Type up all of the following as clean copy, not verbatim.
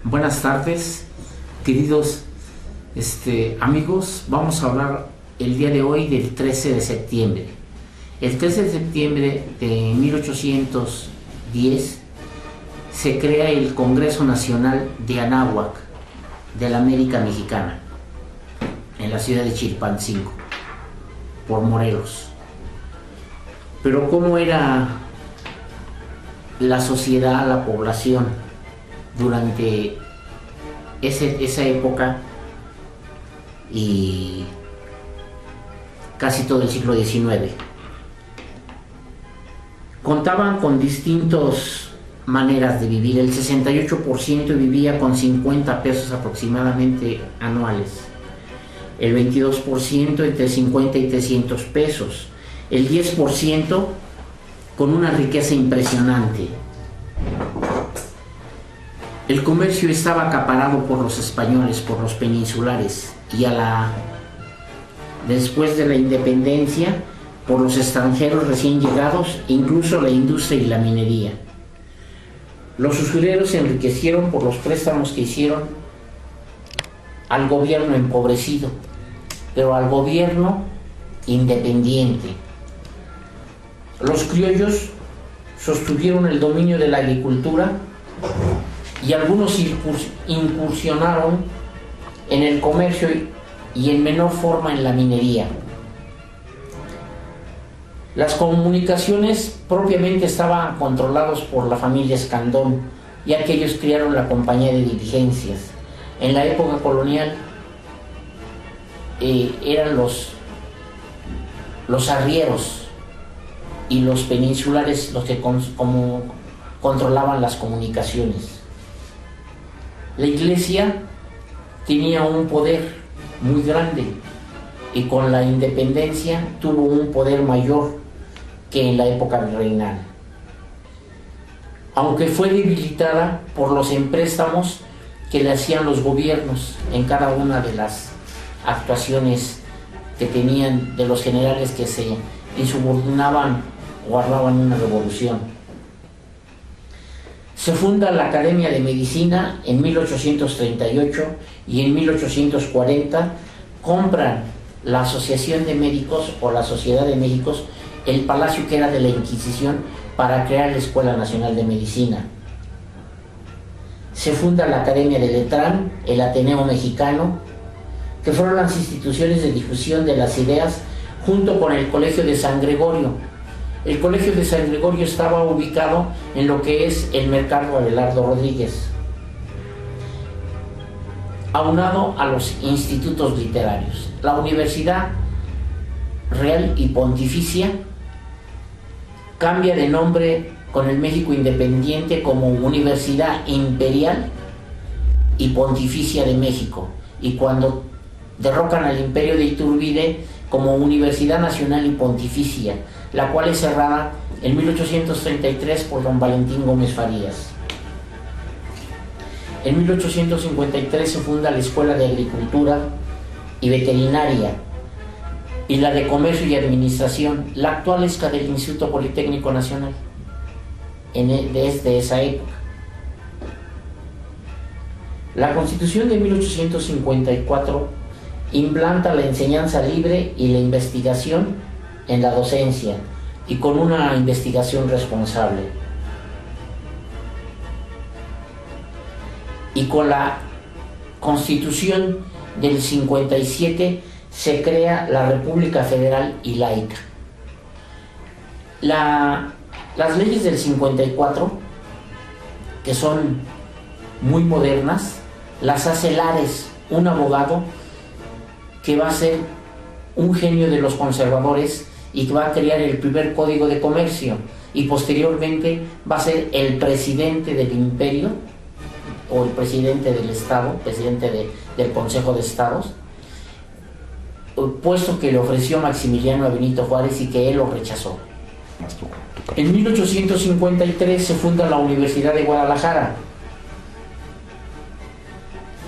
Buenas tardes, queridos amigos. Vamos a hablar el día de hoy del 13 de septiembre. El 13 de septiembre de 1810 se crea el Congreso Nacional de Anáhuac de la América Mexicana en la ciudad de Chilpancingo por Morelos. Pero ¿cómo era la sociedad, la población durante esa época y casi todo el siglo XIX? Contaban con distintas maneras de vivir. El 68% vivía con 50 pesos aproximadamente anuales, el 22% entre 50 y 300 pesos, el 10% con una riqueza impresionante. El comercio estaba acaparado por los españoles, por los peninsulares, y después de la independencia, por los extranjeros recién llegados, incluso la industria y la minería. Los usureros se enriquecieron por los préstamos que hicieron al gobierno empobrecido, pero al gobierno independiente. Los criollos sostuvieron el dominio de la agricultura y algunos incursionaron en el comercio y en menor forma en la minería. Las comunicaciones propiamente estaban controlados por la familia Escandón, ya que ellos crearon la compañía de diligencias. En la época colonial eran los arrieros y los peninsulares los que controlaban las comunicaciones. La iglesia tenía un poder muy grande y con la independencia tuvo un poder mayor que en la época virreinal, aunque fue debilitada por los empréstamos que le hacían los gobiernos en cada una de las actuaciones que tenían de los generales que se insubordinaban o armaban una revolución. Se funda la Academia de Medicina en 1838 y en 1840 compran la Asociación de Médicos o la Sociedad de Médicos el palacio que era de la Inquisición para crear la Escuela Nacional de Medicina. Se funda la Academia de Letrán, el Ateneo Mexicano, que fueron las instituciones de difusión de las ideas junto con el Colegio de San Gregorio. El Colegio de San Gregorio estaba ubicado en lo que es el Mercado Abelardo Rodríguez, aunado a los institutos literarios. La Universidad Real y Pontificia cambia de nombre con el México independiente como Universidad Imperial y Pontificia de México, y cuando derrocan al Imperio de Iturbide como Universidad Nacional y Pontificia, la cual es cerrada en 1833 por don Valentín Gómez Farías. En 1853 se funda la Escuela de Agricultura y Veterinaria y la de Comercio y Administración, la actual es la del Instituto Politécnico Nacional, desde esa época. La Constitución de 1854 implanta la enseñanza libre y la investigación en la docencia, y con una investigación responsable. Y con la Constitución del 57 se crea la República Federal y laica. Las leyes del 54, que son muy modernas, las hace Lares, un abogado que va a ser un genio de los conservadores y que va a crear el primer código de comercio, y posteriormente va a ser el presidente del imperio o el presidente del Estado, presidente del Consejo de Estados, puesto que le ofreció Maximiliano a Benito Juárez y que él lo rechazó. En 1853 se funda la Universidad de Guadalajara.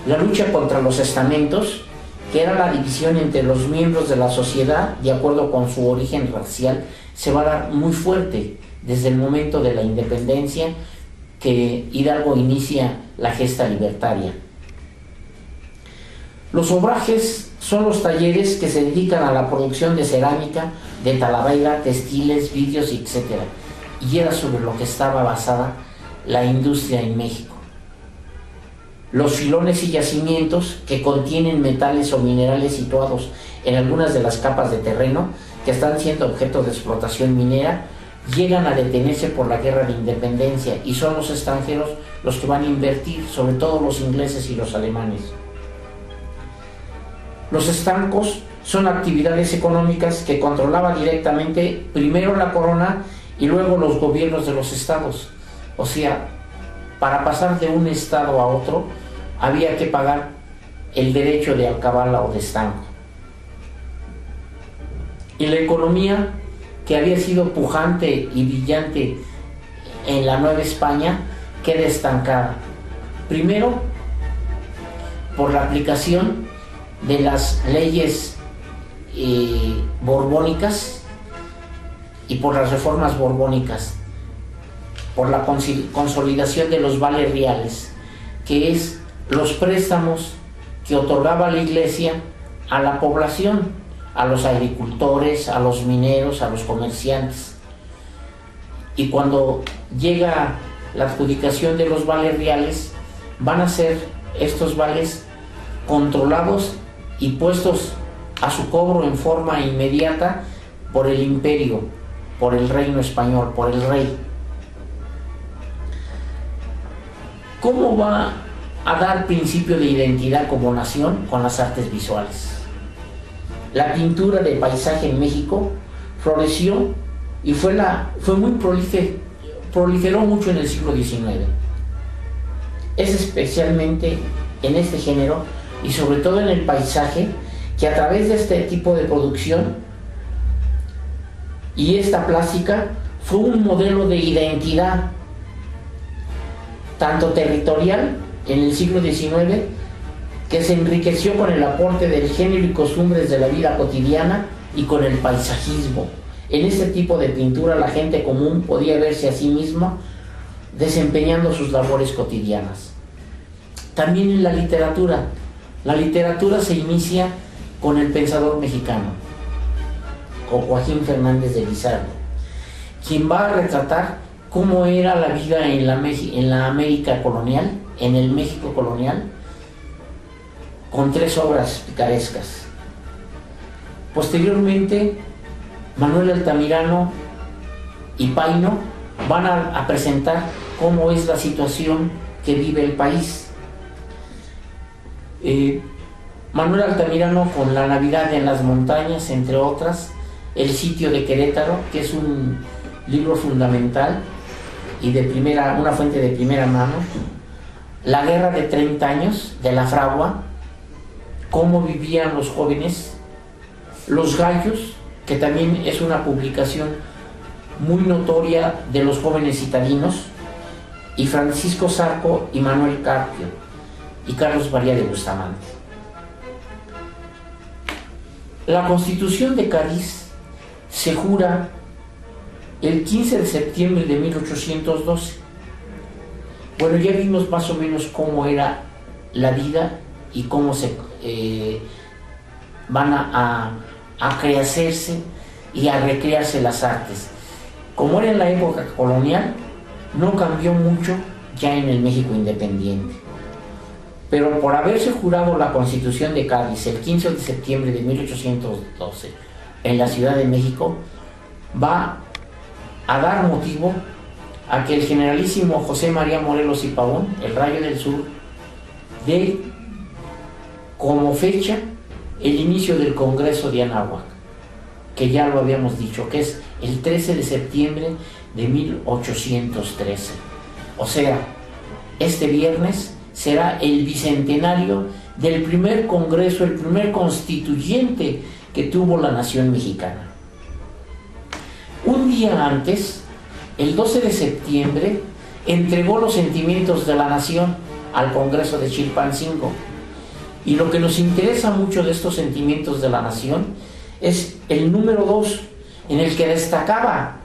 La lucha contra los estamentos, que era la división entre los miembros de la sociedad de acuerdo con su origen racial, se va a dar muy fuerte desde el momento de la independencia que Hidalgo inicia la gesta libertaria. Los obrajes son los talleres que se dedican a la producción de cerámica, de talavera, textiles, vidrios, etc. Y era sobre lo que estaba basada la industria en México. Los filones y yacimientos que contienen metales o minerales situados en algunas de las capas de terreno que están siendo objeto de explotación minera llegan a detenerse por la guerra de independencia y son los extranjeros los que van a invertir, sobre todo los ingleses y los alemanes. Los estancos son actividades económicas que controlaba directamente primero la corona y luego los gobiernos de los estados. O sea, para pasar de un estado a otro había que pagar el derecho de alcabala o de estanco. Y la economía, que había sido pujante y brillante en la Nueva España, queda estancada. Primero, por la aplicación de las leyes borbónicas y por las reformas borbónicas, por la consolidación de los vales reales, que es los préstamos que otorgaba la Iglesia a la población, a los agricultores, a los mineros, a los comerciantes. Y cuando llega la adjudicación de los vales reales, van a ser estos vales controlados y puestos a su cobro en forma inmediata por el imperio, por el reino español, por el rey. ¿Cómo va a dar principio de identidad como nación? Con las artes visuales. La pintura de paisaje en México floreció y proliferó mucho en el siglo XIX. Es especialmente en este género y sobre todo en el paisaje que a través de este tipo de producción y esta plástica fue un modelo de identidad tanto territorial en el siglo XIX, que se enriqueció con el aporte del género y costumbres de la vida cotidiana y con el paisajismo. En este tipo de pintura la gente común podía verse a sí misma desempeñando sus labores cotidianas. También en la literatura se inicia con el pensador mexicano, con Joaquín Fernández de Lizardo, quien va a retratar cómo era la vida en la América colonial, en el México colonial, con 3 obras picarescas. Posteriormente, Manuel Altamirano y Paino van a presentar cómo es la situación que vive el país. Manuel Altamirano con La Navidad en las Montañas, entre otras, El Sitio de Querétaro, que es un libro fundamental y una fuente de primera mano. La Guerra de 30 años de la Fragua, cómo vivían los jóvenes. Los Gallos, que también es una publicación muy notoria de los jóvenes citadinos, y Francisco Zarco y Manuel Carpio y Carlos María de Bustamante. La Constitución de Cádiz se jura el 15 de septiembre de 1812. Bueno, ya vimos más o menos cómo era la vida y cómo se van a crearse y a recrearse las artes. Como era en la época colonial, no cambió mucho ya en el México independiente. Pero por haberse jurado la Constitución de Cádiz el 15 de septiembre de 1812 en la Ciudad de México, va a dar motivo a que el generalísimo José María Morelos y Pavón, el Rayo del Sur, dé como fecha el inicio del Congreso de Anáhuac, que ya lo habíamos dicho, que es el 13 de septiembre de 1813. O sea, este viernes será el bicentenario del primer congreso, el primer constituyente que tuvo la nación mexicana. Un día antes, el 12 de septiembre, entregó los sentimientos de la nación al Congreso de Chilpancingo. Y lo que nos interesa mucho de estos sentimientos de la nación es el número 2, en el que destacaba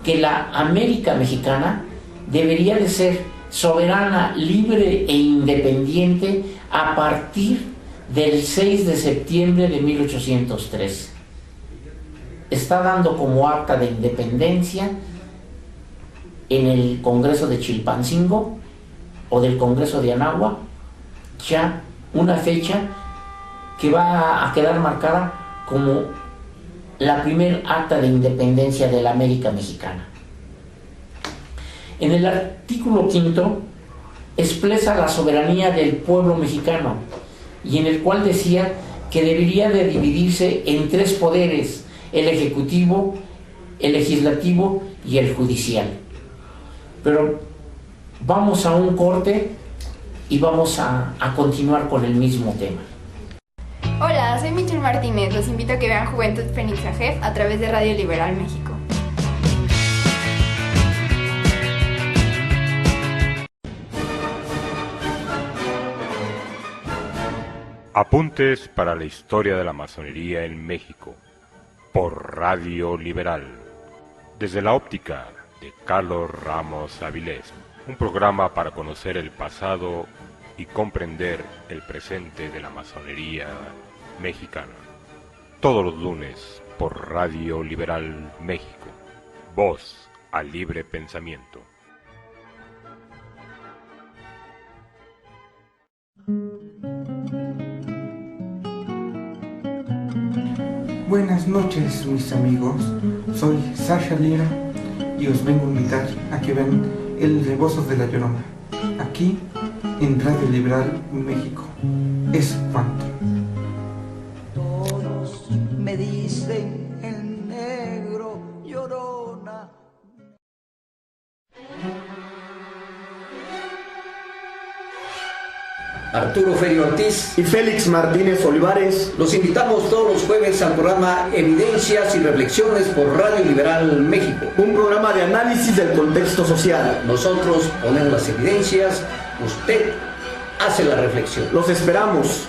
que la América mexicana debería de ser soberana, libre e independiente a partir del 6 de septiembre de 1803. Está dando como acta de independencia en el Congreso de Chilpancingo o del Congreso de Anáhuac ya una fecha que va a quedar marcada como la primer acta de independencia de la América mexicana. En el artículo 5 expresa la soberanía del pueblo mexicano y en el cual decía que debería de dividirse en 3 poderes: el ejecutivo, el legislativo y el judicial. Pero vamos a un corte y vamos a continuar con el mismo tema. Hola, soy Michelle Martínez. Los invito a que vean Juventud Fénix AGEF a través de Radio Liberal México. Apuntes para la historia de la masonería en México, por Radio Liberal, desde la óptica de Carlos Ramos Avilés, un programa para conocer el pasado y comprender el presente de la masonería mexicana. Todos los lunes por Radio Liberal México, voz al libre pensamiento. Buenas noches, mis amigos. Soy Sasha Lira y os vengo a invitar a que vean El Rebozo de la Llorona, aquí en Radio Liberal México. Es cuanto. Todos me dicen el negro Llorona. Arturo Ferio Ortiz y Félix Martínez Olivares. los invitamos todos los jueves al programa Evidencias y Reflexiones por Radio Liberal México. Un programa de análisis del contexto social. Nosotros ponemos las evidencias, usted hace la reflexión. Los esperamos.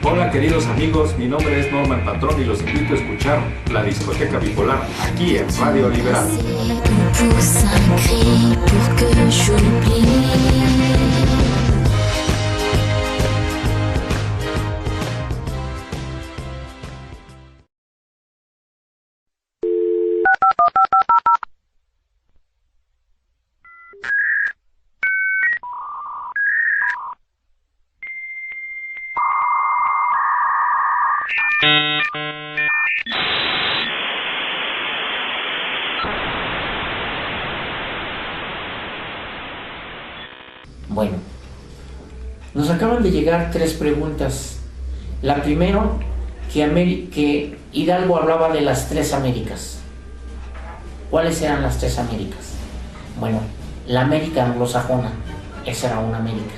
Hola queridos amigos, mi nombre es Norman Patrón y los invito a escuchar La Discoteca Bipolar aquí en Radio Liberal. Bueno, nos acaban de llegar 3 preguntas. La primera, que Hidalgo hablaba de las 3 Américas. ¿Cuáles eran las 3 Américas? Bueno, la América anglosajona, esa era una América.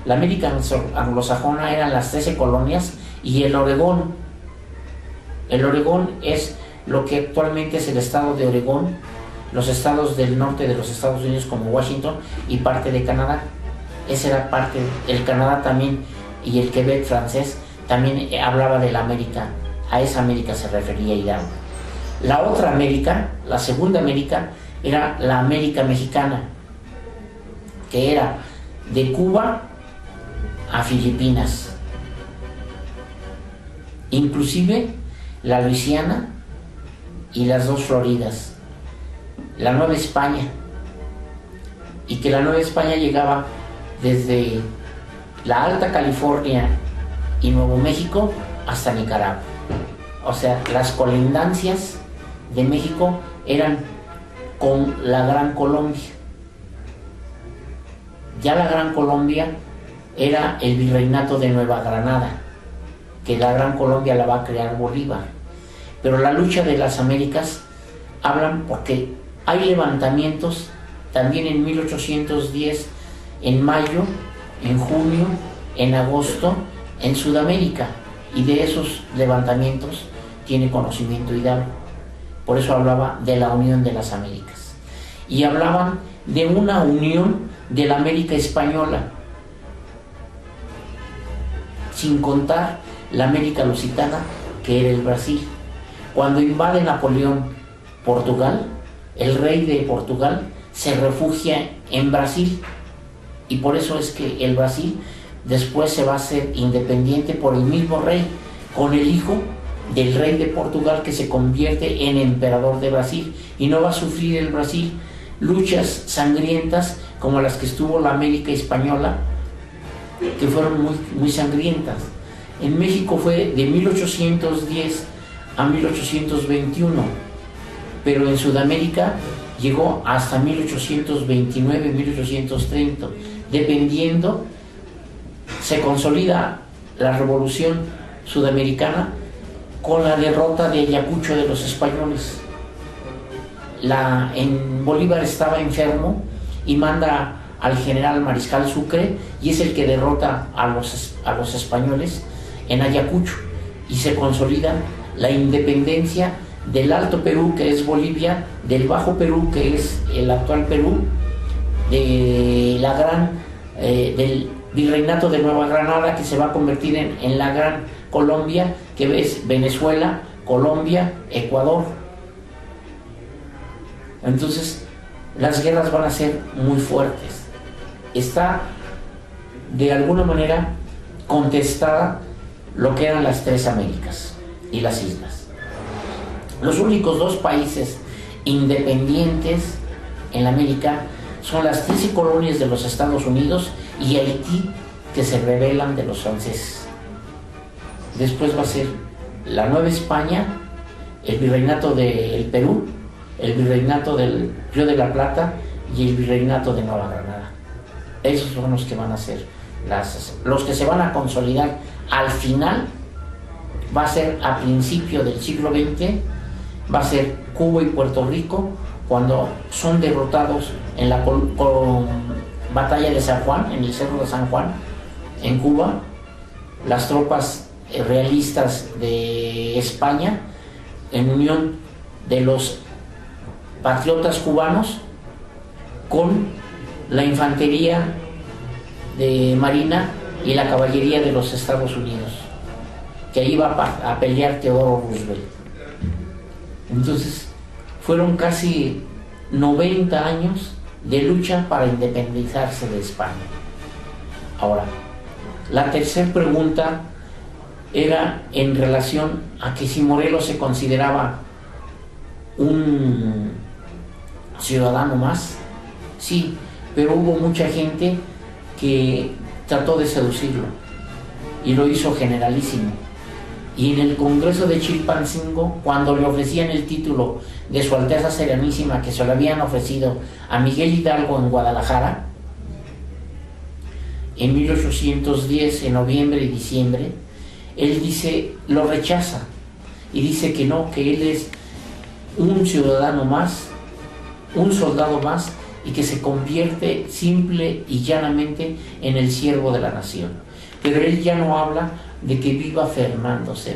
La América anglosajona eran las 13 colonias y el Oregón. El Oregón es lo que actualmente es el estado de Oregón, los estados del norte de los Estados Unidos como Washington y parte de Canadá. Esa era parte, el Canadá también y el Quebec francés también hablaba de la América, a esa América se refería Hidalgo. La otra América, la segunda América, era la América mexicana, que era de Cuba a Filipinas, inclusive la Luisiana y las 2 Floridas, la Nueva España, y que la Nueva España llegaba desde la Alta California y Nuevo México hasta Nicaragua. O sea, las colindancias de México eran con la Gran Colombia. Ya la Gran Colombia era el virreinato de Nueva Granada, que la Gran Colombia la va a crear Bolívar. Pero la lucha de las Américas hablan porque hay levantamientos también en 1810, en mayo, en junio, en agosto, en Sudamérica, y de esos levantamientos tiene conocimiento Hidalgo. Por eso hablaba de la unión de las Américas. Y hablaban de una unión de la América española, sin contar la América lusitana, que era el Brasil. Cuando invade Napoleón Portugal, el rey de Portugal se refugia en Brasil, y por eso es que el Brasil después se va a hacer independiente por el mismo rey, con el hijo del rey de Portugal que se convierte en emperador de Brasil, y no va a sufrir el Brasil luchas sangrientas como las que estuvo la América española, que fueron muy sangrientas. En México fue de 1810 a 1821, pero en Sudamérica llegó hasta 1829, 1830, dependiendo. Se consolida la revolución sudamericana con la derrota de Ayacucho de los españoles. En Bolívar estaba enfermo y manda al general Mariscal Sucre, y es el que derrota a los españoles en Ayacucho, y se consolida la independencia del Alto Perú, que es Bolivia, del Bajo Perú, que es el actual Perú, del Virreinato de Nueva Granada, que se va a convertir en la Gran Colombia, que es Venezuela, Colombia, Ecuador. Entonces, las guerras van a ser muy fuertes. Está, de alguna manera, contestada lo que eran las tres Américas y las islas. Los únicos dos países independientes en la América son las 13 colonias de los Estados Unidos y Haití, que se rebelan de los franceses. Después va a ser la Nueva España, el Virreinato del Perú, el Virreinato del Río de la Plata y el Virreinato de Nueva Granada. Esos son los que van a ser los que se van a consolidar al final. Va a ser a principio del siglo XX, va a ser Cuba y Puerto Rico, cuando son derrotados en la batalla de San Juan, en el Cerro de San Juan, en Cuba, las tropas realistas de España, en unión de los patriotas cubanos con la infantería de Marina y la caballería de los Estados Unidos, que ahí iba a pelear Teodoro Roosevelt. Entonces, fueron casi 90 años de lucha para independizarse de España. Ahora, la tercera pregunta era en relación a que si Morelos se consideraba un ciudadano más. Sí, pero hubo mucha gente que trató de seducirlo y lo hizo generalísimo. Y en el Congreso de Chilpancingo, cuando le ofrecían el título de Su Alteza Serenísima, que se lo habían ofrecido a Miguel Hidalgo en Guadalajara, en 1810, en noviembre y diciembre, él lo rechaza y dice que no, que él es un ciudadano más, un soldado más, y que se convierte simple y llanamente en el siervo de la nación. Pero él ya no habla de que viva Fernando VII.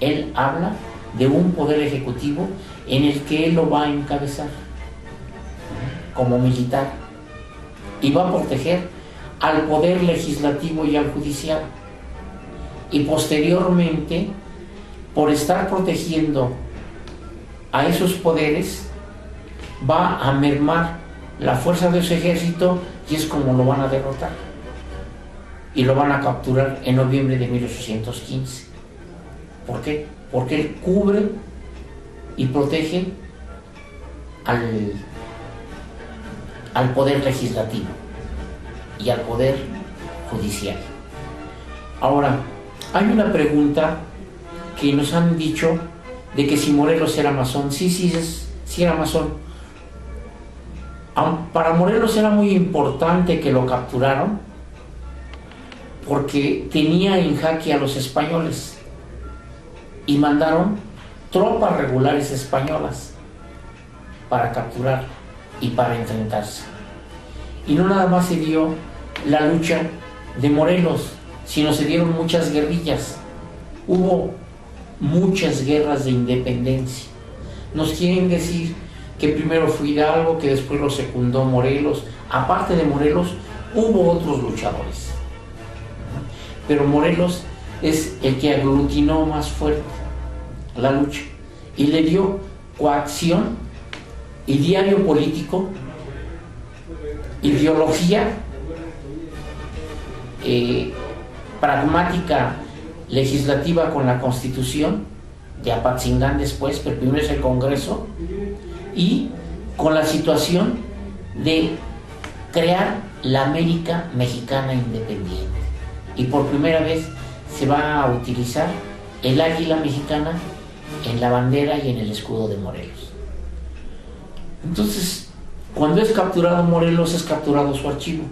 Él habla de un poder ejecutivo en el que él lo va a encabezar como militar y va a proteger al poder legislativo y al judicial. Y posteriormente, por estar protegiendo a esos poderes, va a mermar la fuerza de su ejército, y es como lo van a derrotar. Y lo van a capturar en noviembre de 1815. ¿Por qué? Porque él cubre y protege al poder legislativo y al poder judicial. Ahora, hay una pregunta que nos han dicho de que si Morelos era masón. Sí era masón. Para Morelos era muy importante que lo capturaron, porque tenía en jaque a los españoles y mandaron tropas regulares españolas para capturar y para enfrentarse. Y no nada más se dio la lucha de Morelos, sino se dieron muchas guerrillas. Hubo muchas guerras de independencia. Nos quieren decir que primero fue Hidalgo, que después lo secundó Morelos. aparte de Morelos, hubo otros luchadores. Pero Morelos es el que aglutinó más fuerte la lucha y le dio coacción, ideario político, ideología, pragmática legislativa con la Constitución de Apatzingán después, pero primero es el Congreso, y con la situación de crear la América Mexicana Independiente. Y por primera vez se va a utilizar el águila mexicana en la bandera y en el escudo de Morelos. Entonces, cuando es capturado Morelos, es capturado su archivo.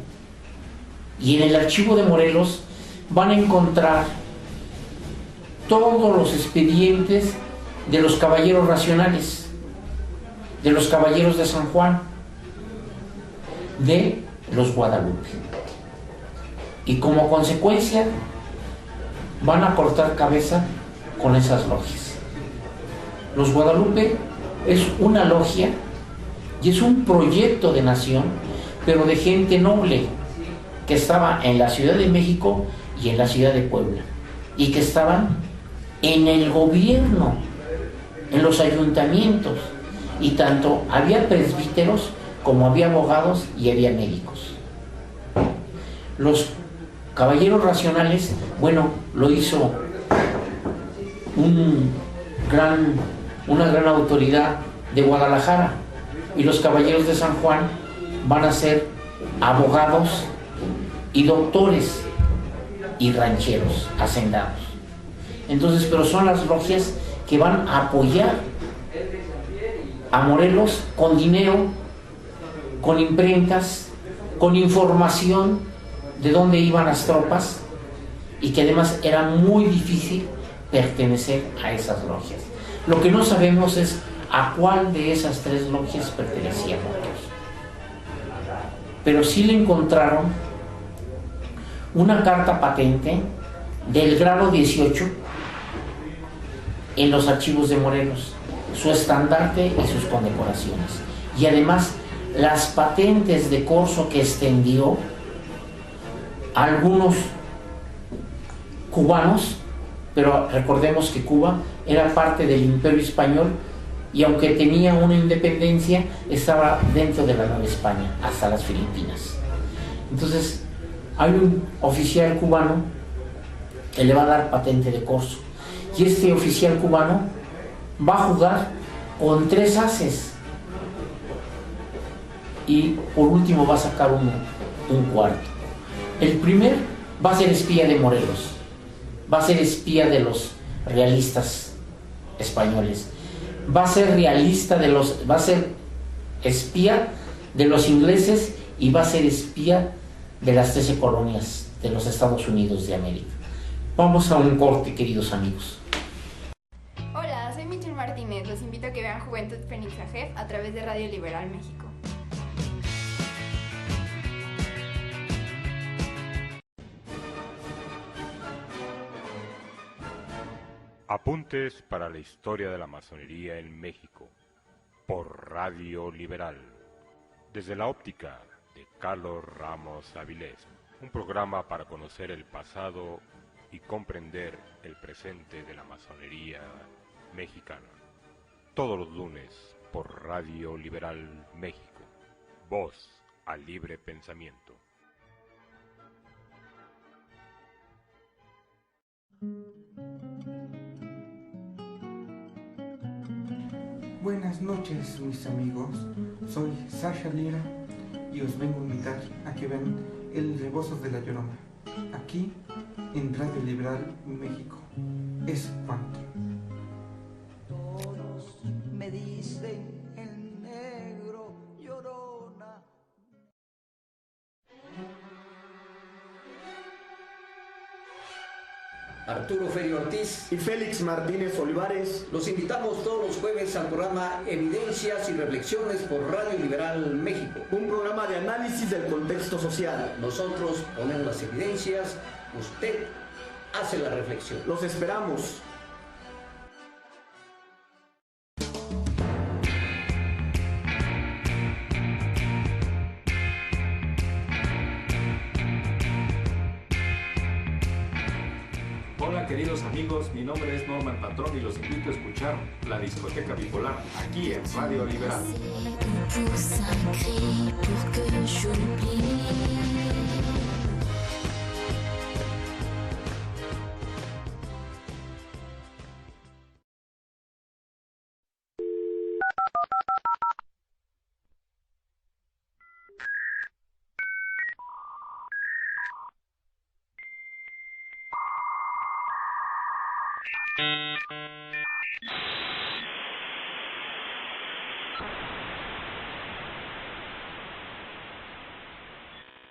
Y en el archivo de Morelos van a encontrar todos los expedientes de los caballeros racionales, de los caballeros de San Juan, de los Guadalupe. Y como consecuencia van a cortar cabeza con esas logias. Los Guadalupe es una logia y es un proyecto de nación, pero de gente noble que estaba en la Ciudad de México y en la Ciudad de Puebla, y que estaban en el gobierno, en los ayuntamientos, y tanto había presbíteros como había abogados y había médicos. Los caballeros racionales, bueno, lo hizo una gran autoridad de Guadalajara, y los caballeros de San Juan van a ser abogados y doctores y rancheros, hacendados. Entonces, pero son las logias que van a apoyar a Morelos con dinero, con imprentas, con información de dónde iban las tropas, y que además era muy difícil pertenecer a esas logias. Lo que no sabemos es a cuál de esas tres logias pertenecía Morelos. Pero sí le encontraron una carta patente del grado 18 en los archivos de Morelos, su estandarte y sus condecoraciones, y además las patentes de corso que extendió a algunos cubanos, pero recordemos que Cuba era parte del Imperio Español, y aunque tenía una independencia, estaba dentro de la Nueva España, hasta las Filipinas. Entonces, hay un oficial cubano que le va a dar patente de corso, y este oficial cubano va a jugar con 3 ases, y por último va a sacar un cuarto. El primer va a ser espía de Morelos, va a ser espía de los realistas españoles, va a ser va a ser espía de los ingleses, y va a ser espía de las 13 colonias de los Estados Unidos de América. Vamos a un corte, queridos amigos. Hola, soy Michelle Martínez. Los invito a que vean Juventud Fénix AGEF a través de Radio Liberal México. Apuntes para la historia de la masonería en México, por Radio Liberal, desde la óptica de Carlos Ramos Avilés, un programa para conocer el pasado y comprender el presente de la masonería mexicana. Todos los lunes por Radio Liberal México, voz al libre pensamiento. Buenas noches, mis amigos. Soy Sasha Lira y os vengo a invitar a que vean El Rebozos de la Llorona, aquí en Radio Liberal México. Es cuanto. Todos me dicen el negro llorona. Arturo Ferio Ortiz y Félix Martínez Olivares. los invitamos todos los jueves al programa Evidencias y Reflexiones por Radio Liberal México. Un programa de análisis del contexto social. Nosotros ponemos las evidencias, usted hace la reflexión. Los esperamos. queridos amigos, mi nombre es Norman Patrón y los invito a escuchar La Discoteca Bipolar aquí en Radio Liberal.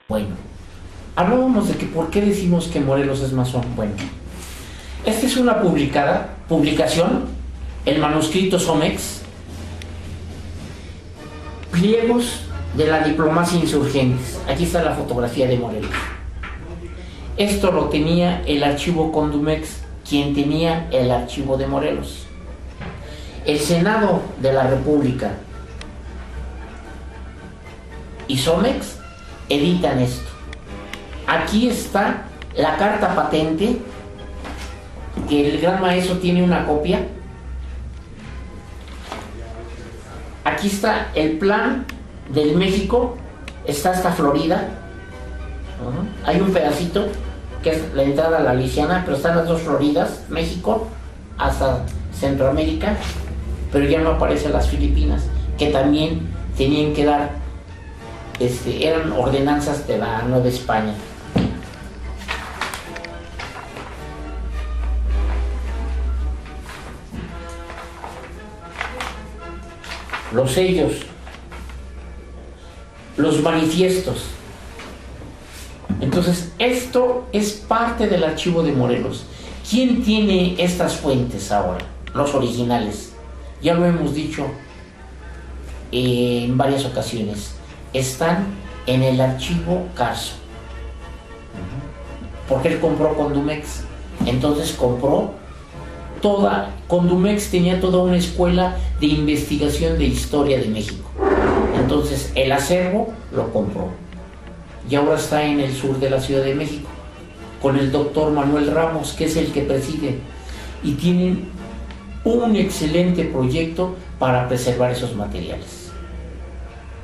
Bueno, hablábamos de que por qué decimos que Morelos es masón. Bueno, esta es una publicación, el manuscrito Somex, pliegos de la diplomacia insurgentes. Aquí está la fotografía de Morelos. Esto lo tenía el archivo Condumex, quien tenía el archivo de Morelos. El Senado de la República y Somex editan esto. Aquí está la carta patente, que el gran maestro tiene una copia. Aquí está el plan del México, está hasta Florida. Hay un pedacito que es la entrada a la Luisiana, pero están las dos Floridas, México hasta Centroamérica, pero ya no aparecen las Filipinas, que también tenían que dar, eran ordenanzas de la Nueva España. Los sellos, los manifiestos. Entonces, esto es parte del archivo de Morelos. ¿Quién tiene estas fuentes ahora? Los originales. Ya lo hemos dicho en varias ocasiones. Están en el archivo Carso. Porque él compró Condumex. Entonces compró Condumex tenía toda una escuela de investigación de historia de México. Entonces el acervo lo compró. Y ahora está en el sur de la Ciudad de México, con el doctor Manuel Ramos, que es el que preside. Y tienen un excelente proyecto para preservar esos materiales.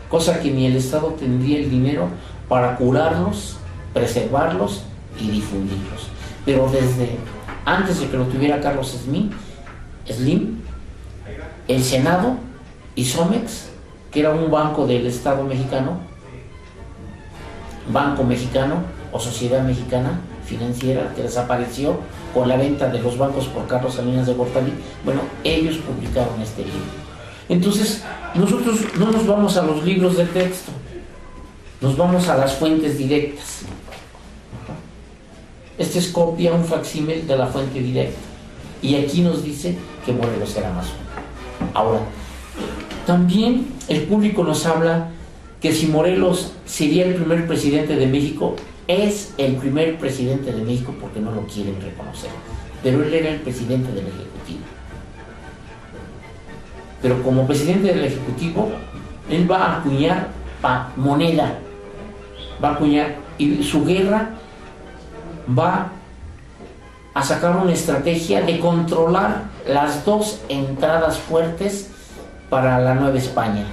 Cosa que ni el Estado tendría el dinero para curarlos, preservarlos y difundirlos. Pero desde antes de que lo tuviera Carlos Slim, el Senado y Somex, que era un banco del Estado mexicano, Banco Mexicano o Sociedad Mexicana Financiera, que desapareció con la venta de los bancos por Carlos Salinas de Gortari, bueno, ellos publicaron este libro. Entonces, nosotros no nos vamos a los libros de texto, nos vamos a las fuentes directas. Este es copia, un facsímil de la fuente directa. Y aquí nos dice que Morelos era masón. Ahora, también el público nos habla que si Morelos sería el primer presidente de México, es el primer presidente de México porque no lo quieren reconocer. Pero él era el presidente del Ejecutivo. Pero como presidente del Ejecutivo, él va a acuñar moneda. Va a acuñar, y su guerra va a sacar una estrategia de controlar las dos entradas fuertes para la Nueva España.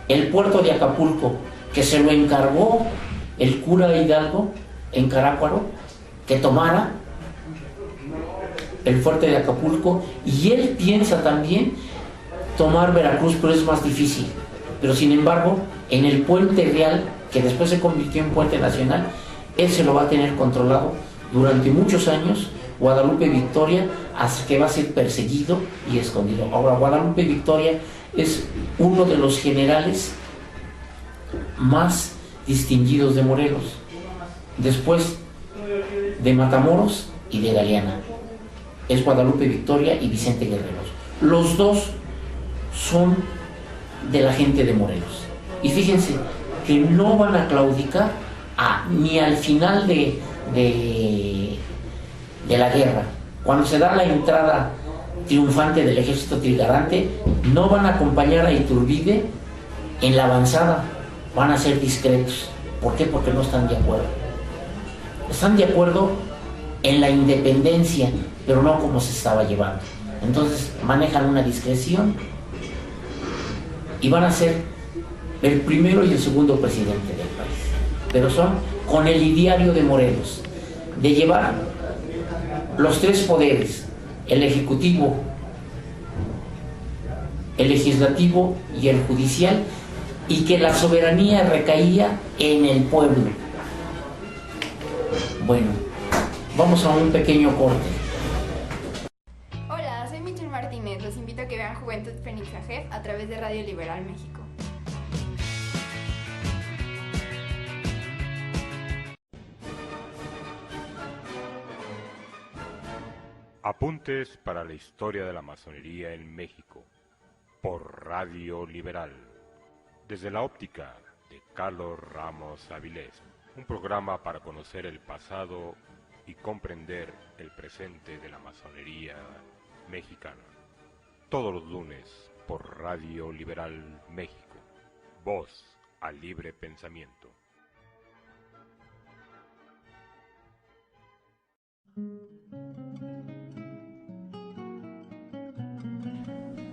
El puerto de Acapulco, que se lo encargó el cura Hidalgo en Carácuaro, que tomara el fuerte de Acapulco, y él piensa también tomar Veracruz, pero es más difícil. Pero sin embargo, en el puente real, que después se convirtió en puente nacional, él se lo va a tener controlado durante muchos años. Guadalupe Victoria, hasta que va a ser perseguido y escondido. Ahora, Guadalupe Victoria es uno de los generales más distinguidos de Morelos, después de Matamoros y de Galeana. Es Guadalupe Victoria y Vicente Guerreros. Los dos son de la gente de Morelos. Y fíjense que no van a claudicar ni al final de la guerra. Cuando se da la entrada triunfante del ejército trigarante, no van a acompañar a Iturbide en la avanzada, van a ser discretos. ¿Por qué? Porque no están de acuerdo. Están de acuerdo en la independencia, pero no como se estaba llevando. Entonces manejan una discreción y van a ser el primero y el segundo presidente del país, pero son con el ideario de Morelos, de llevar los tres poderes, el ejecutivo, el legislativo y el judicial, y que la soberanía recaía en el pueblo. Bueno, vamos a un pequeño corte. Hola, soy Michelle Martínez. Los invito a que vean Juventud Fénix AGEF a través de Radio Liberal México. Apuntes para la historia de la masonería en México, por Radio Liberal, desde la óptica de Carlos Ramos Avilés, un programa para conocer el pasado y comprender el presente de la masonería mexicana. Todos los lunes por Radio Liberal México, voz al libre pensamiento.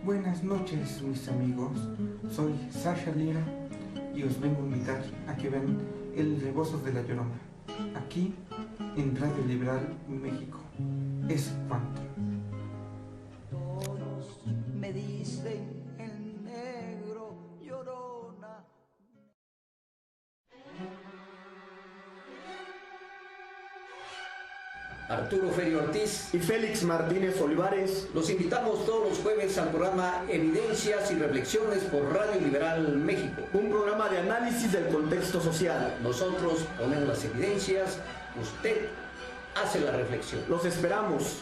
Buenas noches, mis amigos. Soy Sasha Lira y os vengo a invitar a que vean El Rebozos de la Llorona, aquí en Radio Liberal México. Es cuanto. Todos me dicen el negro llorona. Arturo Ferio Ortiz y Félix Martínez Olivares. los invitamos todos los jueves al programa Evidencias y Reflexiones por Radio Liberal México. Un programa de análisis del contexto social. Nosotros ponemos las evidencias, usted hace la reflexión. Los esperamos.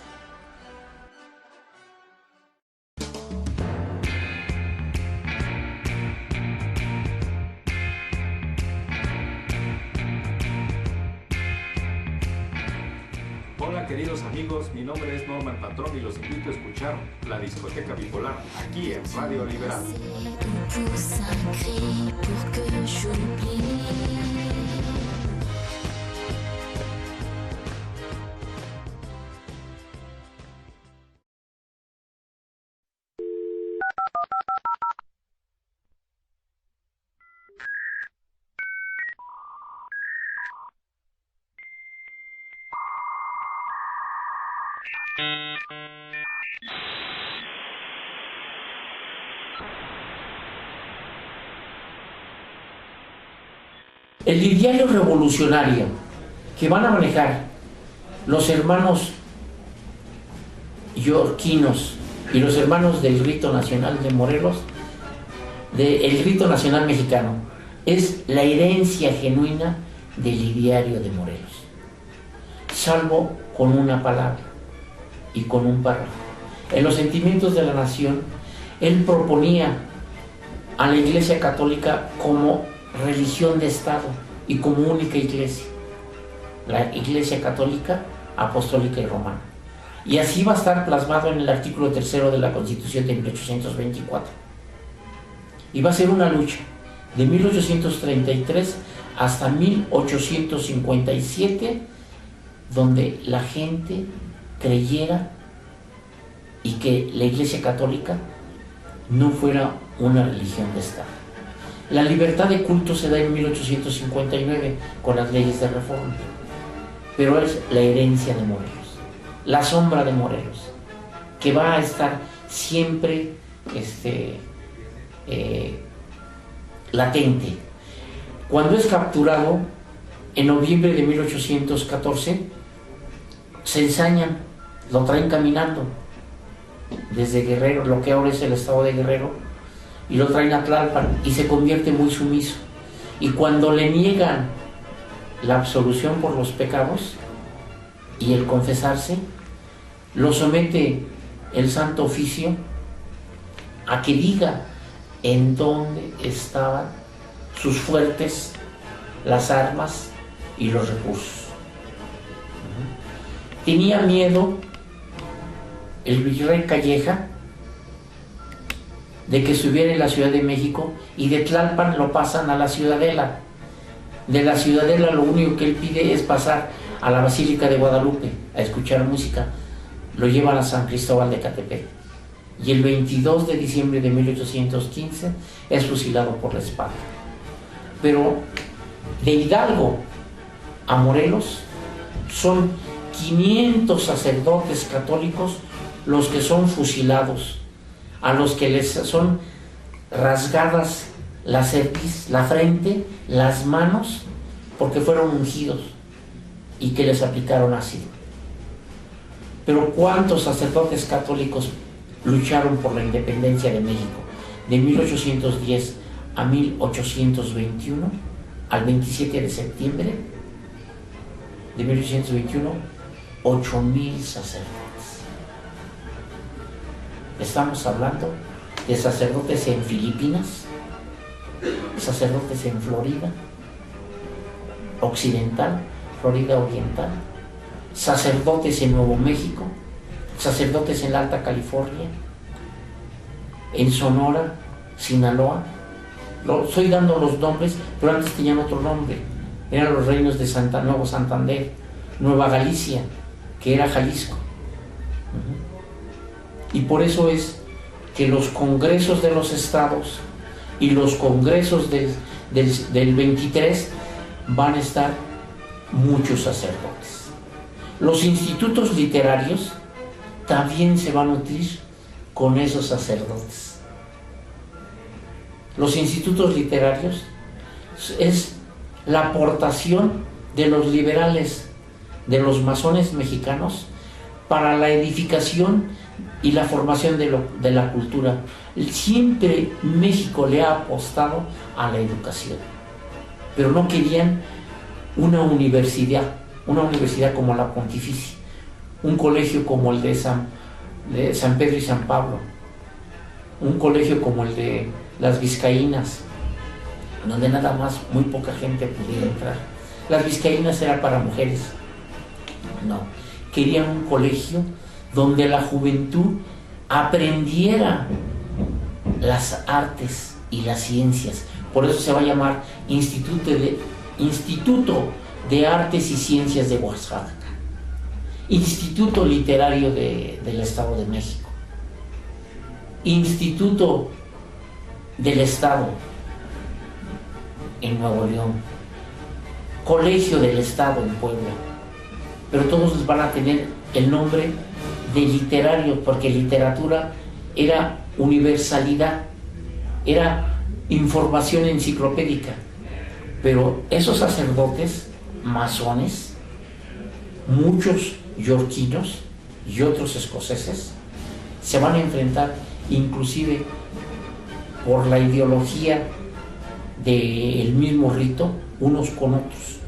Hola queridos amigos, mi nombre es Norman Patrón y los invito a escuchar La Discoteca Bipolar, aquí en Radio Liberal. El ideario revolucionario que van a manejar los hermanos yorquinos y los hermanos del Rito Nacional de Morelos, del Rito Nacional Mexicano, es la herencia genuina del ideario de Morelos, salvo con una palabra y con un párrafo. En los sentimientos de la nación, él proponía a la Iglesia Católica como religión de Estado y como única iglesia, la Iglesia Católica, Apostólica y Romana. Y así va a estar plasmado en el artículo 3 de la Constitución de 1824. Y va a ser una lucha de 1833 hasta 1857, donde la gente creyera y que la Iglesia Católica no fuera una religión de Estado. La libertad de culto se da en 1859 con las leyes de reforma, pero es la herencia de Morelos, la sombra de Morelos, que va a estar siempre latente. Cuando es capturado, en noviembre de 1814, se ensañan, lo traen caminando desde Guerrero, lo que ahora es el estado de Guerrero, y lo traen a Tlalpan y se convierte muy sumiso. Y cuando le niegan la absolución por los pecados y el confesarse, lo somete el Santo Oficio a que diga en dónde estaban sus fuertes, las armas y los recursos. Tenía miedo el virrey Calleja de que estuviera en la Ciudad de México, y de Tlalpan lo pasan a la Ciudadela. De la Ciudadela lo único que él pide es pasar a la Basílica de Guadalupe a escuchar música, lo llevan a San Cristóbal de Catepec. Y el 22 de diciembre de 1815 es fusilado por la espada. Pero de Hidalgo a Morelos son 500 sacerdotes católicos los que son fusilados, a los que les son rasgadas la cerviz, la frente, las manos, porque fueron ungidos y que les aplicaron ácido. Pero ¿cuántos sacerdotes católicos lucharon por la independencia de México? De 1810 a 1821, al 27 de septiembre de 1821, 8,000 sacerdotes. Estamos hablando de sacerdotes en Filipinas, sacerdotes en Florida Occidental, Florida Oriental, sacerdotes en Nuevo México, sacerdotes en la Alta California, en Sonora, Sinaloa. Estoy dando los nombres, pero antes tenían otro nombre. Eran los reinos de Nuevo Santander, Nueva Galicia, que era Jalisco. Y por eso es que los congresos de los estados y los congresos del 23 van a estar muchos sacerdotes. Los institutos literarios también se van a nutrir con esos sacerdotes. Los institutos literarios es la aportación de los liberales, de los masones mexicanos, para la edificación y la formación de la cultura. Siempre México le ha apostado a la educación, pero no querían una universidad como la Pontificia, un colegio como el de San Pedro y San Pablo, un colegio como el de las Vizcaínas, donde nada más muy poca gente podía entrar. Las Vizcaínas era para mujeres. No, querían un colegio donde la juventud aprendiera las artes y las ciencias. Por eso se va a llamar Instituto de Artes y Ciencias de Oaxaca, Instituto Literario del Estado de México, Instituto del Estado en Nuevo León, Colegio del Estado en Puebla. Pero todos van a tener el nombre de literario, porque literatura era universalidad, era información enciclopédica. Pero esos sacerdotes masones, muchos yorquinos y otros escoceses, se van a enfrentar inclusive por la ideología del mismo rito unos con otros.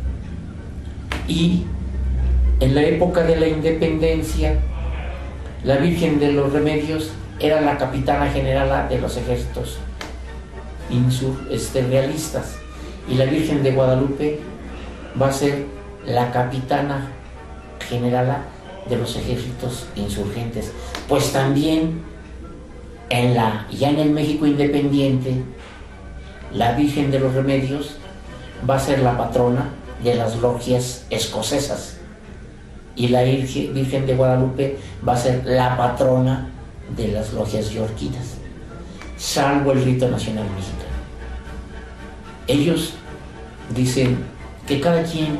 Y en la época de la independencia, la Virgen de los Remedios era la capitana generala de los ejércitos realistas, y la Virgen de Guadalupe va a ser la capitana generala de los ejércitos insurgentes. Pues también ya en el México independiente, la Virgen de los Remedios va a ser la patrona de las logias escocesas, y la Virgen de Guadalupe va a ser la patrona de las logias yorquinas, salvo el rito nacional mexicano. Ellos dicen que cada quien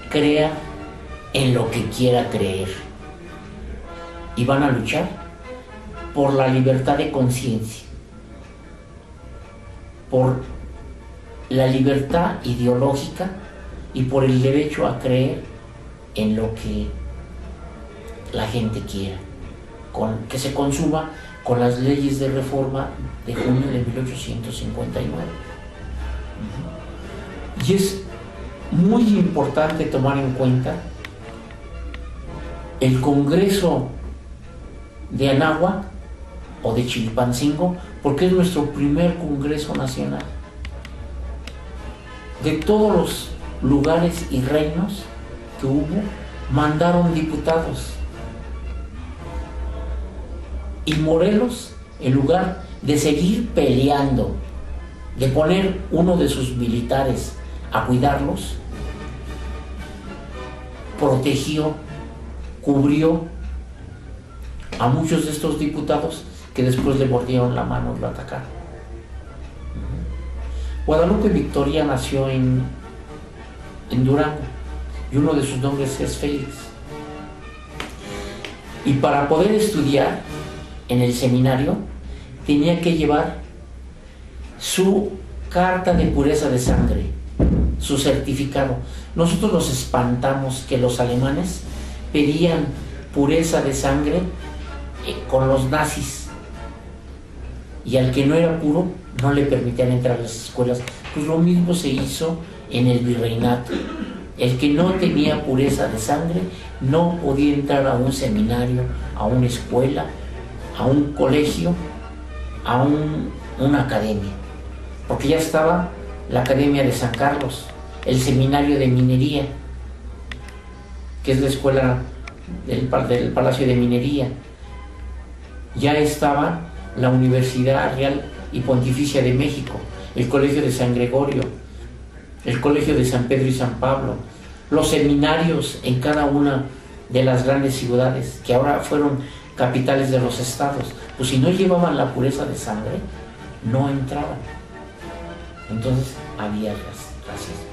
crea en lo que quiera creer, y van a luchar por la libertad de conciencia, por la libertad ideológica y por el derecho a creer en lo que la gente quiera, que se consuma con las leyes de reforma de junio de 1859. Y es muy importante tomar en cuenta el Congreso de Anáhuac o de Chilpancingo, porque es nuestro primer Congreso Nacional. De todos los lugares y reinos que hubo, mandaron diputados. Y Morelos, en lugar de seguir peleando, de poner uno de sus militares a cuidarlos, protegió, cubrió a muchos de estos diputados que después le mordieron la mano y lo atacaron. Guadalupe Victoria nació en Durango y uno de sus nombres es Félix. Y para poder estudiar en el seminario tenía que llevar su carta de pureza de sangre, su certificado. Nosotros nos espantamos que los alemanes pedían pureza de sangre con los nazis, y al que no era puro no le permitían entrar a las escuelas. Pues lo mismo se hizo en el virreinato. El que no tenía pureza de sangre no podía entrar a un seminario, a una escuela, a un colegio, a una academia, porque ya estaba la Academia de San Carlos, el Seminario de Minería, que es la escuela del Palacio de Minería, ya estaba la Universidad Real y Pontificia de México, el Colegio de San Gregorio, el Colegio de San Pedro y San Pablo, los seminarios en cada una de las grandes ciudades, que ahora fueron capitales de los estados. Pues si no llevaban la pureza de sangre, no entraban. Entonces había racismo.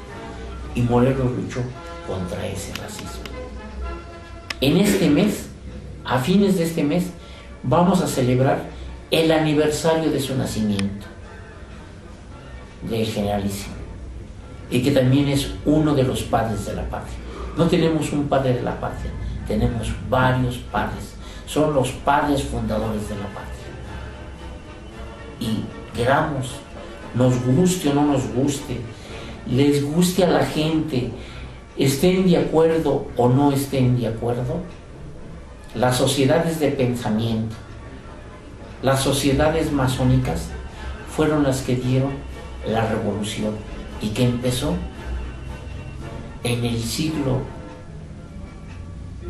Y Morelos luchó contra ese racismo. En este mes, a fines de este mes, vamos a celebrar el aniversario de su nacimiento, del generalísimo, y que también es uno de los padres de la patria. No tenemos un padre de la patria, tenemos varios padres. Son los padres fundadores de la patria. Y queramos, nos guste o no nos guste, les guste a la gente, estén de acuerdo o no estén de acuerdo, las sociedades de pensamiento, las sociedades masónicas fueron las que dieron la revolución, y que empezó en el siglo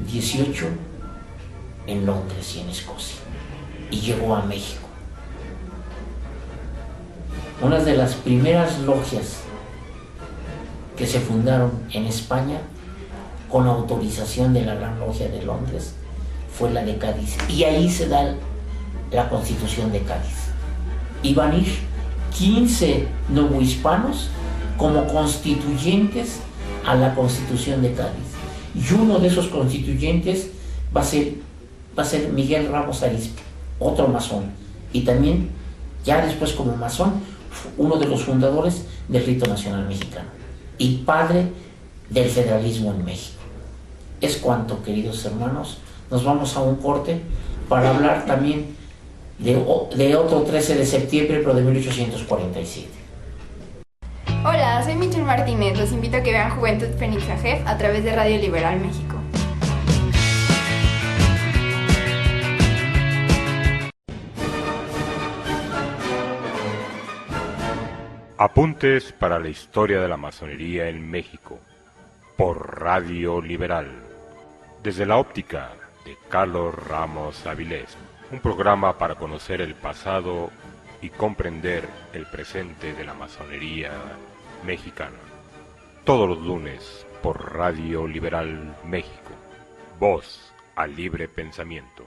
XVIII en Londres y en Escocia, y llegó a México. Una de las primeras logias que se fundaron en España con autorización de la Gran Logia de Londres fue la de Cádiz, y ahí se da la Constitución de Cádiz. Iban a ir 15 novohispanos como constituyentes a la Constitución de Cádiz, y uno de esos constituyentes va a ser Miguel Ramos Arizpe, otro masón, y también ya después como masón uno de los fundadores del Rito Nacional Mexicano y padre del federalismo en México. Es cuanto, queridos hermanos. Nos vamos a un corte para hablar también de otro 13 de septiembre, pero de 1847. Hola, soy Michelle Martínez. Los invito a que vean Juventud Fénix Ajef a través de Radio Liberal México. Apuntes para la historia de la masonería en México, por Radio Liberal, desde la óptica de Carlos Ramos Avilés, un programa para conocer el pasado y comprender el presente de la masonería mexicana. Todos los lunes por Radio Liberal México, voz al libre pensamiento.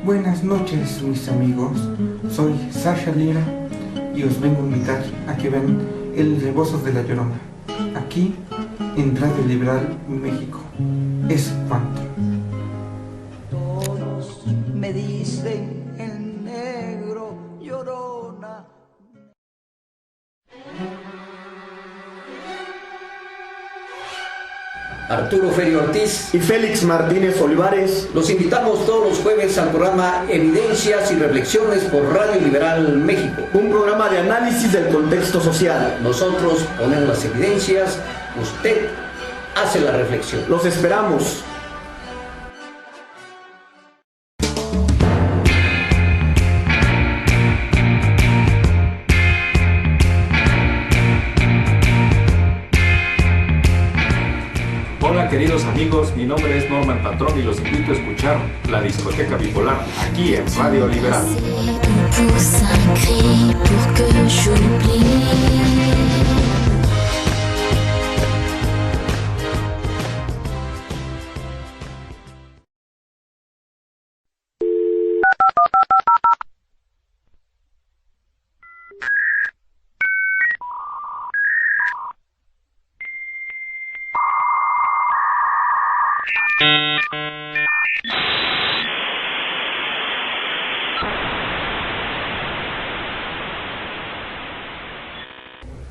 Buenas noches, mis amigos. Soy Sasha Lira y os vengo a invitar a que vean El Rebozos de la Llorona, aquí en Radio Liberal México. Es cuanto. Todos me dicen el negro llorona. Arturo Ferio Ortiz y Félix Martínez Olivares. los invitamos todos los jueves al programa Evidencias y Reflexiones por Radio Liberal México. Un programa de análisis del contexto social. Nosotros ponemos las evidencias, usted hace la reflexión. Los esperamos. queridos amigos, mi nombre es Norman Patrón y los invito a escuchar La Discoteca Bipolar, aquí en Radio Liberal.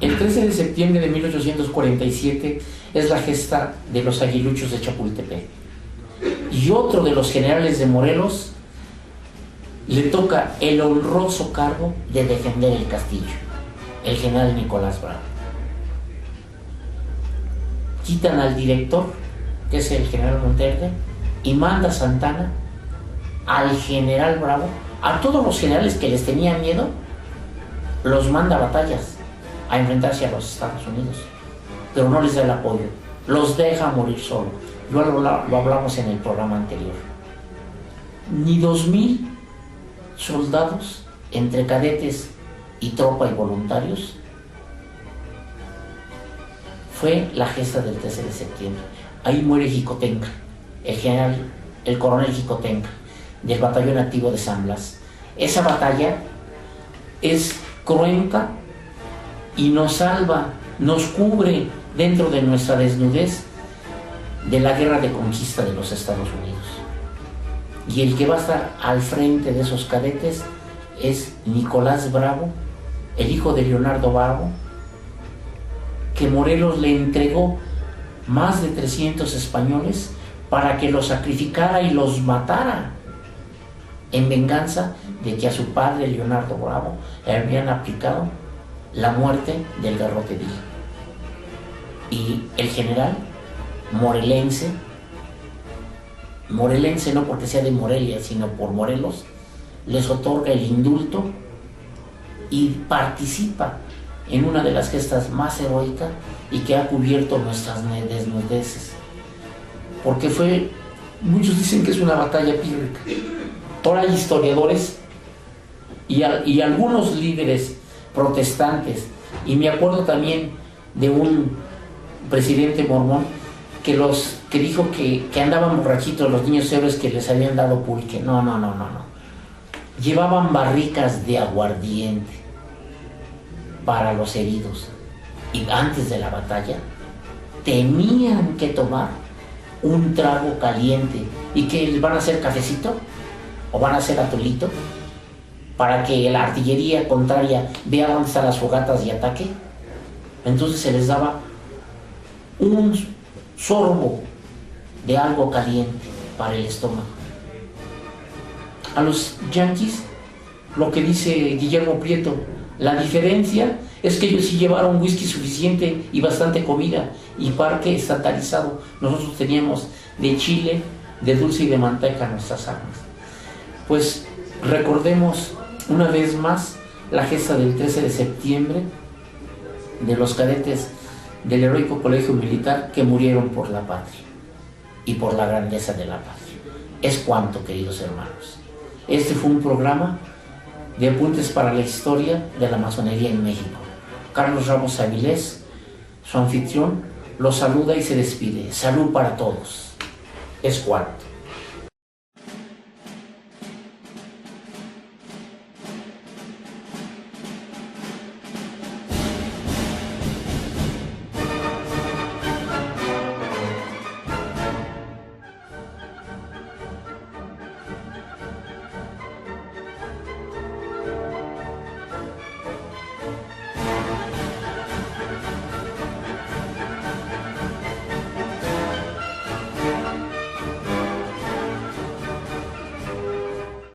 El 13 de septiembre de 1847 es la gesta de los aguiluchos de Chapultepec. Y otro de los generales de Morelos le toca el honroso cargo de defender el castillo, el general Nicolás Bravo. Quitan al director, que es el general Monterde, y manda Santana al general Bravo, a todos los generales que les tenían miedo, los manda a batallas, a enfrentarse a los Estados Unidos, pero no les da el apoyo, los deja morir solos. Luego lo hablamos en el programa anterior. Ni 2000 soldados entre cadetes y tropa y voluntarios fue la gesta del 13 de septiembre. Ahí muere Jicotenca, el coronel Jicotenca, del batallón activo de San Blas. Esa batalla es cruenta y nos salva, nos cubre dentro de nuestra desnudez de la guerra de conquista de los Estados Unidos. Y el que va a estar al frente de esos cadetes es Nicolás Bravo, el hijo de Leonardo Bravo, que Morelos le entregó más de 300 españoles para que los sacrificara y los matara, en venganza de que a su padre Leonardo Bravo le habían aplicado la muerte del Garrote Vil. Y el general morelense no porque sea de Morelia, sino por Morelos, les otorga el indulto y participa en una de las gestas más heroicas y que ha cubierto nuestras desnudeces. Porque muchos dicen que es una batalla pírrica. Ahora hay historiadores y algunos líderes protestantes, y me acuerdo también de un presidente mormón que dijo que andaban borrachitos los niños héroes que les habían dado pulque. No. Llevaban barricas de aguardiente para los heridos, y antes de la batalla tenían que tomar un trago caliente. ¿Y qué les van a hacer? ¿Cafecito? ¿O van a hacer atolito? Para que la artillería contraria vea dónde están las fogatas y ataque. Entonces se les daba un sorbo de algo caliente para el estómago. A los yanquis, lo que dice Guillermo Prieto, la diferencia es que ellos sí llevaron whisky suficiente y bastante comida y parque estatalizado. Nosotros teníamos de chile, de dulce y de manteca nuestras armas. Pues recordemos una vez más la gesta del 13 de septiembre de los cadetes del heroico colegio militar que murieron por la patria y por la grandeza de la patria. Es cuanto, queridos hermanos. Este fue un programa de apuntes para la historia de la masonería en México. Carlos Ramos Avilés, su anfitrión, los saluda y se despide. Salud para todos. Es cuanto.